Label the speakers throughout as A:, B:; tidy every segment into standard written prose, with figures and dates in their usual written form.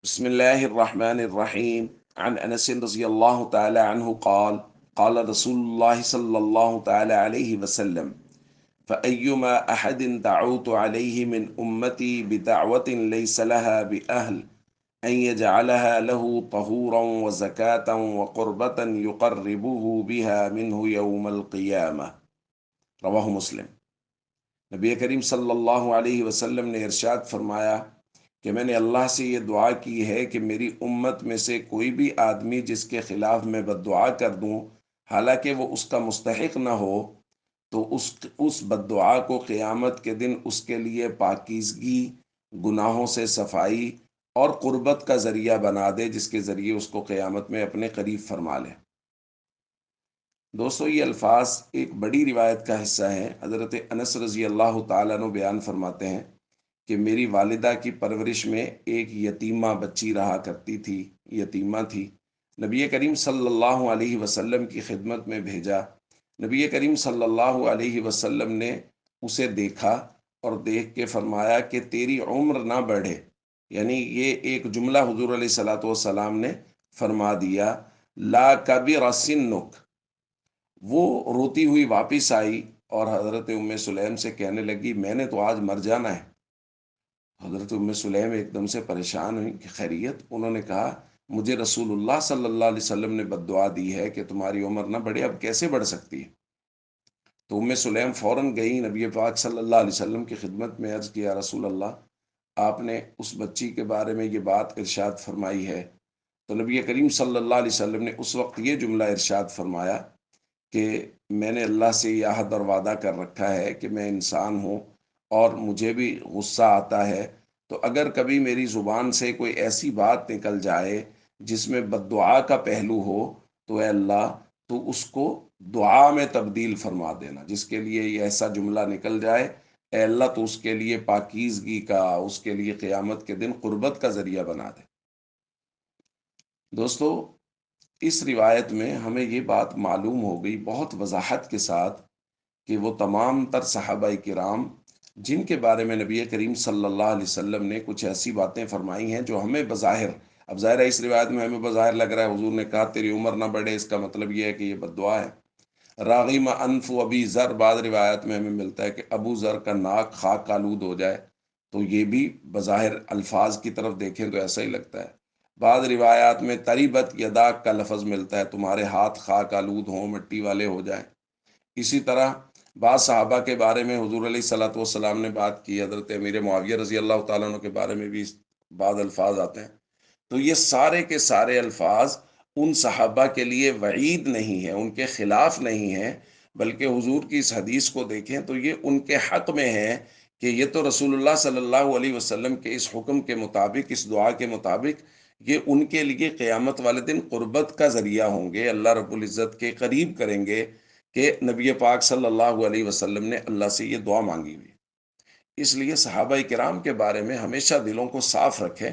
A: بسم الله الرحمن الرحيم. عن أنس رضي الله تعالى عنه قال قال رسول الله صلى الله تعالى عليه وسلم: فأيما أحد دعوت عليه من أمتي بدعوة ليس لها بأهل أن يجعلها له طهورا وزكاة وقربة يقربه بها منه يوم القيامة. رواہ مسلم۔ نبی کریم صلی اللہ علیہ وسلم نے ارشاد فرمایا کہ میں نے اللہ سے یہ دعا کی ہے کہ میری امت میں سے کوئی بھی آدمی جس کے خلاف میں بد دعا کر دوں، حالانکہ وہ اس کا مستحق نہ ہو، تو اس بد دعا کو قیامت کے دن اس کے لیے پاکیزگی، گناہوں سے صفائی اور قربت کا ذریعہ بنا دے، جس کے ذریعے اس کو قیامت میں اپنے قریب فرما لے۔ دوستو، یہ الفاظ ایک بڑی روایت کا حصہ ہیں۔ حضرت انس رضی اللہ تعالیٰ عنہ بیان فرماتے ہیں کہ میری والدہ کی پرورش میں ایک یتیمہ بچی رہا کرتی تھی، یتیمہ تھی۔ نبی کریم صلی اللہ علیہ وسلم کی خدمت میں بھیجا۔ نبی کریم صلی اللہ علیہ وسلم نے اسے دیکھا اور دیکھ کے فرمایا کہ تیری عمر نہ بڑھے، یعنی یہ ایک جملہ حضور علیہ الصلوۃ والسلام نے فرما دیا، لا کبر سنک۔ وہ روتی ہوئی واپس آئی اور حضرت ام سلیم سے کہنے لگی، میں نے تو آج مر جانا ہے۔ حضرت ام سلیم ایک دم سے پریشان ہوئی کہ خیریت؟ انہوں نے کہا، مجھے رسول اللہ صلی اللہ علیہ وسلم نے بد دعا دی ہے کہ تمہاری عمر نہ بڑھے، اب کیسے بڑھ سکتی ہے؟ تو ام سلیم فوراً گئی نبی پاک صلی اللہ علیہ وسلم کی خدمت میں، عرض کیا، رسول اللہ، آپ نے اس بچی کے بارے میں یہ بات ارشاد فرمائی ہے۔ تو نبی کریم صلی اللہ علیہ وسلم نے اس وقت یہ جملہ ارشاد فرمایا کہ میں نے اللہ سے یہ عہد اور وعدہ کر رکھا ہے کہ میں انسان ہوں اور مجھے بھی غصہ آتا ہے، تو اگر کبھی میری زبان سے کوئی ایسی بات نکل جائے جس میں بد دعا کا پہلو ہو، تو اے اللہ تو اس کو دعا میں تبدیل فرما دینا۔ جس کے لیے یہ ایسا جملہ نکل جائے، اے اللہ تو اس کے لیے پاکیزگی کا، اس کے لیے قیامت کے دن قربت کا ذریعہ بنا دے۔ دوستو، اس روایت میں ہمیں یہ بات معلوم ہو گئی بہت وضاحت کے ساتھ کہ وہ تمام تر صحابہ کرام جن کے بارے میں نبی کریم صلی اللہ علیہ وسلم نے کچھ ایسی باتیں فرمائی ہیں جو ہمیں بظاہر، اب ظاہر ہے اس روایت میں ہمیں بظاہر لگ رہا ہے حضور نے کہا تیری عمر نہ بڑھے، اس کا مطلب یہ ہے کہ یہ بد دعا ہے۔ راغیم انف ابی ذر، بعض روایت میں ہمیں ملتا ہے کہ ابو ذر کا ناک خاک آلود ہو جائے، تو یہ بھی بظاہر الفاظ کی طرف دیکھیں تو ایسا ہی لگتا ہے۔ بعض روایات میں تریبت یداک کا لفظ ملتا ہے، تمہارے ہاتھ خاک آلود ہوں، مٹی والے ہو جائیں۔ اسی طرح بعض صحابہ کے بارے میں حضور علیہ صلاۃ والسلام نے بات کی، حضرت امیر معاویہ رضی اللہ تعالیٰ عنہ کے بارے میں بھی بعض الفاظ آتے ہیں۔ تو یہ سارے کے سارے الفاظ ان صحابہ کے لیے وعید نہیں ہیں، ان کے خلاف نہیں ہیں، بلکہ حضور کی اس حدیث کو دیکھیں تو یہ ان کے حق میں ہے کہ یہ تو رسول اللہ صلی اللہ علیہ وسلم کے اس حکم کے مطابق، اس دعا کے مطابق، یہ ان کے لیے قیامت والے دن قربت کا ذریعہ ہوں گے، اللہ رب العزت کے قریب کریں گے کہ نبی پاک صلی اللہ علیہ وسلم نے اللہ سے یہ دعا مانگی ہوئی۔ اس لیے صحابہ کرام کے بارے میں ہمیشہ دلوں کو صاف رکھیں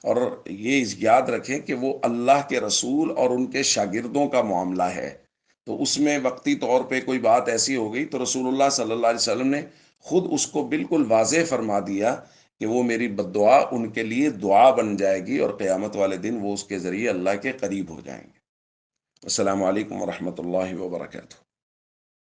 A: اور یہ یاد رکھیں کہ وہ اللہ کے رسول اور ان کے شاگردوں کا معاملہ ہے۔ تو اس میں وقتی طور پہ کوئی بات ایسی ہو گئی تو رسول اللہ صلی اللہ علیہ وسلم نے خود اس کو بالکل واضح فرما دیا کہ وہ میری بد دعا ان کے لیے دعا بن جائے گی اور قیامت والے دن وہ اس کے ذریعے اللہ کے قریب ہو جائیں گے۔ السلام علیکم ورحمۃ اللہ وبرکاتہ۔